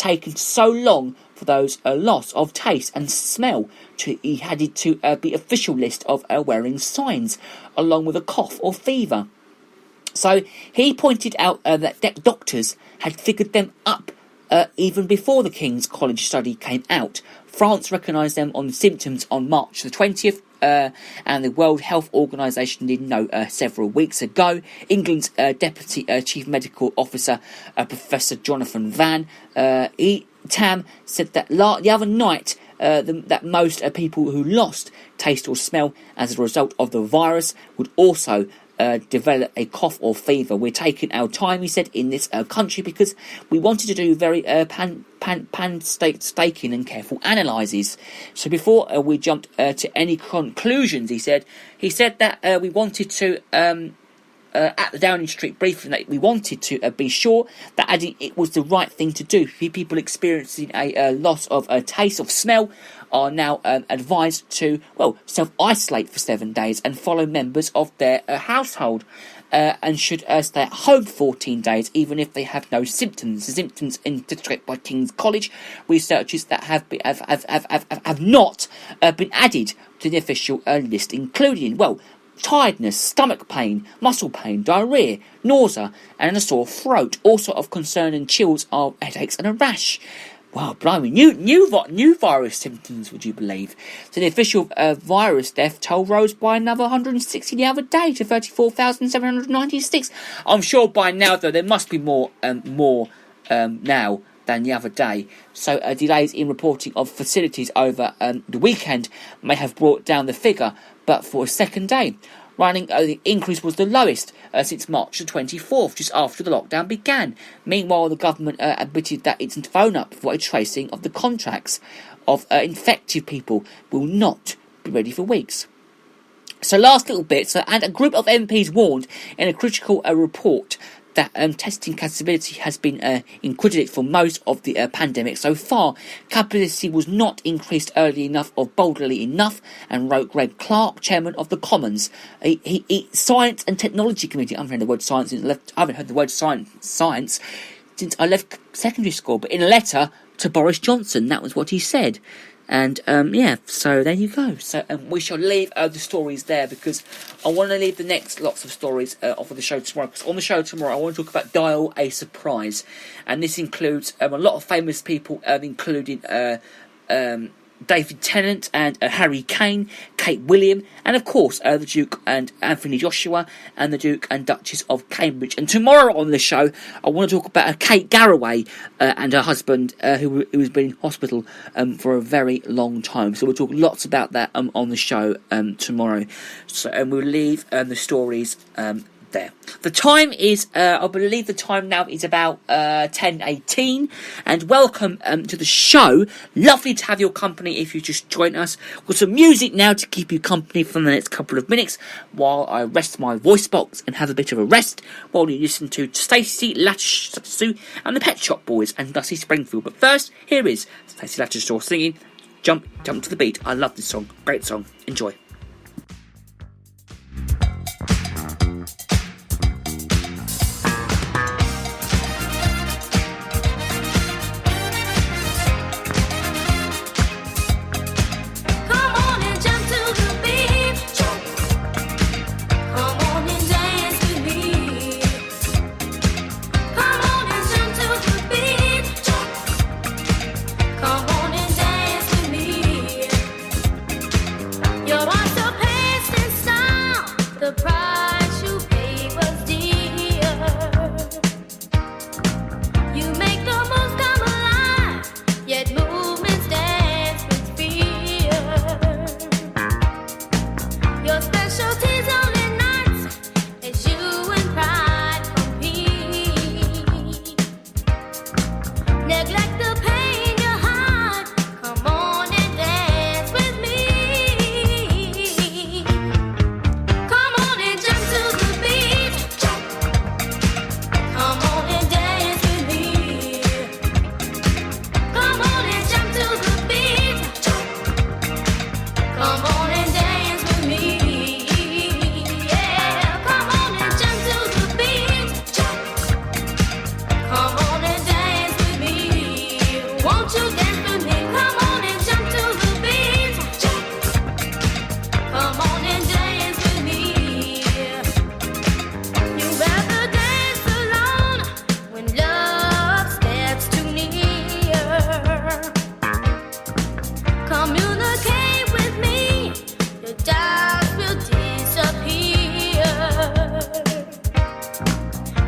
taken so long for those loss of taste and smell he had it to the official list of wearing signs, along with a cough or fever. So he pointed out that doctors had figured them up even before the King's College study came out. France recognised them on the symptoms on March the 20th, and the World Health Organisation did know several weeks ago. England's Deputy Chief Medical Officer, Professor Jonathan Van Tam, said that the other night that most people who lost taste or smell as a result of the virus would also develop a cough or fever. We're taking our time, he said, in this country because we wanted to do very painstaking and careful analyses. So before we jumped to any conclusions, he said that we wanted to at the Downing Street briefing that we wanted to be sure that adding it was the right thing to do. People experiencing a loss of taste of smell are now advised to self-isolate for 7 days and follow members of their household, and should stay at home 14 days even if they have no symptoms. The symptoms indicated by King's College researchers that have not been added to the official list, including tiredness, stomach pain, muscle pain, diarrhoea, nausea, and a sore throat. Also of concern and chills are headaches and a rash. Wow, blimey, new virus symptoms, would you believe? So the official virus death toll rose by another 160 the other day to 34,796. I'm sure by now, though, there must be more now than the other day. So delays in reporting of facilities over the weekend may have brought down the figure, but for a second day. The increase was the lowest since March the 24th, just after the lockdown began. Meanwhile, the government admitted that its phone up for a tracing of the contracts of infected people will not be ready for weeks. So last little bit, and a group of MPs warned in a critical report that testing capability has been included for most of the pandemic so far. Capacity was not increased early enough or boldly enough, and wrote Greg Clark, chairman of the Commons. Science and Technology Committee. I haven't heard the word science since I left secondary school, but in a letter to Boris Johnson, that was what he said. And so there you go. So we shall leave the stories there, because I want to leave the next lots of stories off of the show tomorrow. Because on the show tomorrow, I want to talk about Dial a Surprise, and this includes a lot of famous people, including David Tennant and Harry Kane, Kate William, and of course the Duke and Anthony Joshua, and the Duke and Duchess of Cambridge. And tomorrow on the show, I want to talk about Kate Garraway and her husband, who has been in hospital for a very long time. So we'll talk lots about that on the show tomorrow. So, and we'll leave the stories there. The time is, I believe the time now is about 10:18, and welcome to the show. Lovely to have your company if you just join us. With some music now to keep you company for the next couple of minutes while I rest my voice box and have a bit of a rest while you listen to Stacey Lattisaw and the Pet Shop Boys and Dusty Springfield. But first, here is Stacey Lattisaw singing Jump to the Beat. I love this song. Great song. Enjoy. You're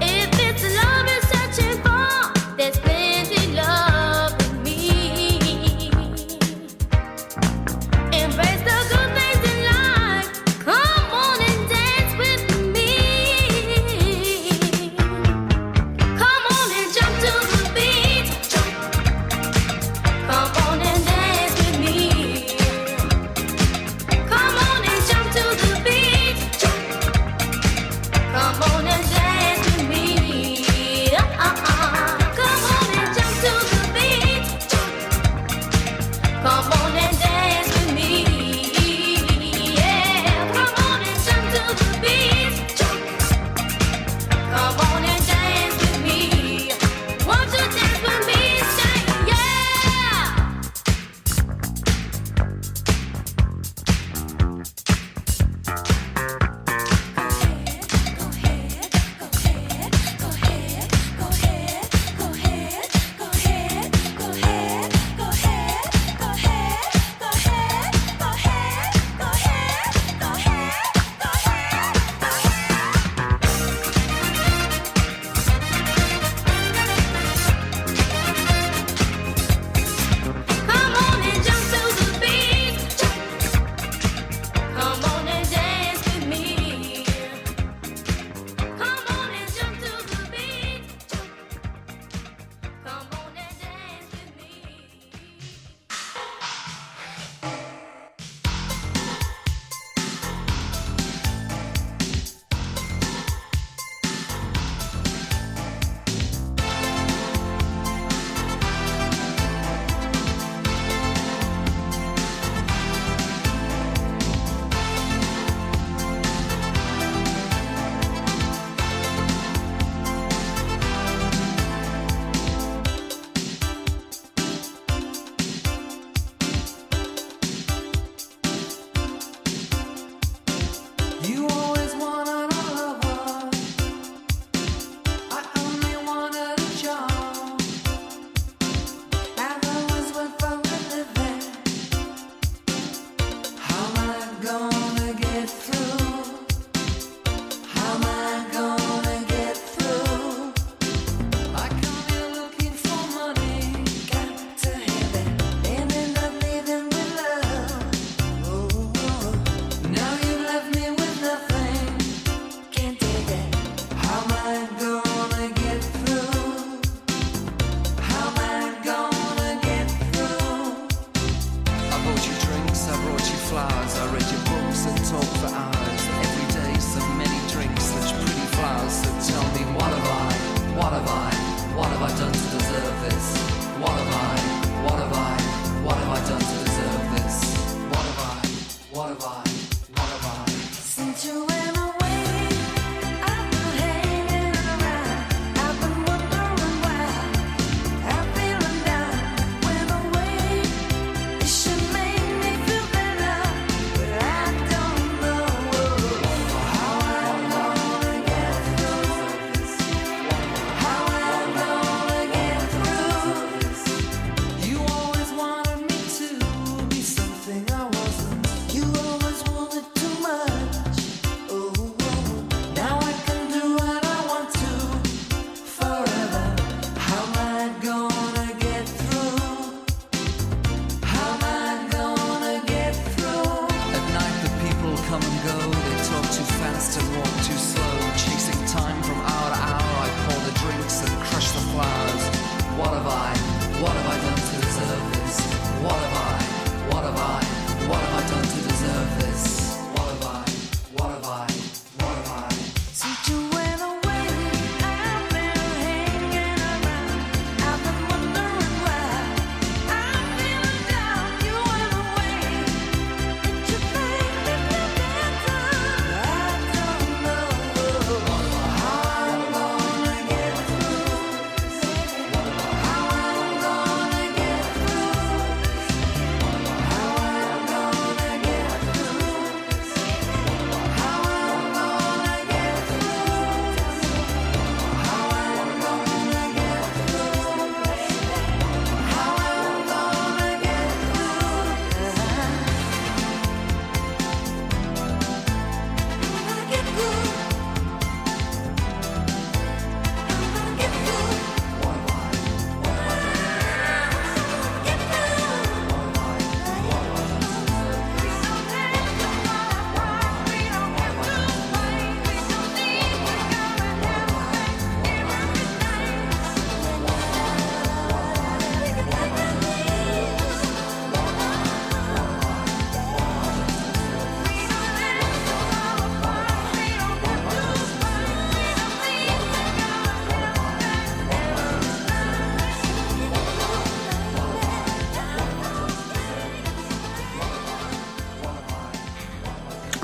If it's love you're searching for, there's plenty love in me.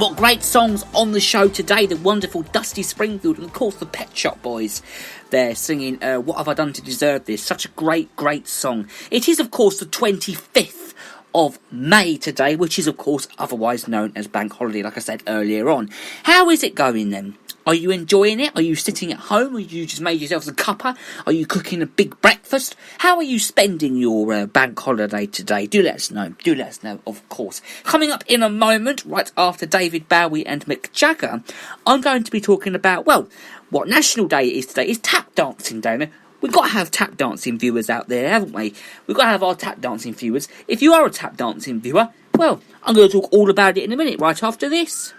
What great songs on the show today. The wonderful Dusty Springfield and of course the Pet Shop Boys. They're singing What Have I Done to Deserve This? Such a great song. It is of course the 25th of May today, which is of course otherwise known as Bank Holiday, like I said earlier on. How is it going then? Are you enjoying it? Are you sitting at home? Or you just made yourselves a cuppa? Are you cooking a big breakfast? How are you spending your bank holiday today? Do let us know. Do let us know, of course. Coming up in a moment, right after David Bowie and Mick Jagger, I'm going to be talking about, well, what National Day it is today. It's tap dancing day. Now, we've got to have tap dancing viewers out there, haven't we? We've got to have our tap dancing viewers. If you are a tap dancing viewer, well, I'm going to talk all about it in a minute, right after this.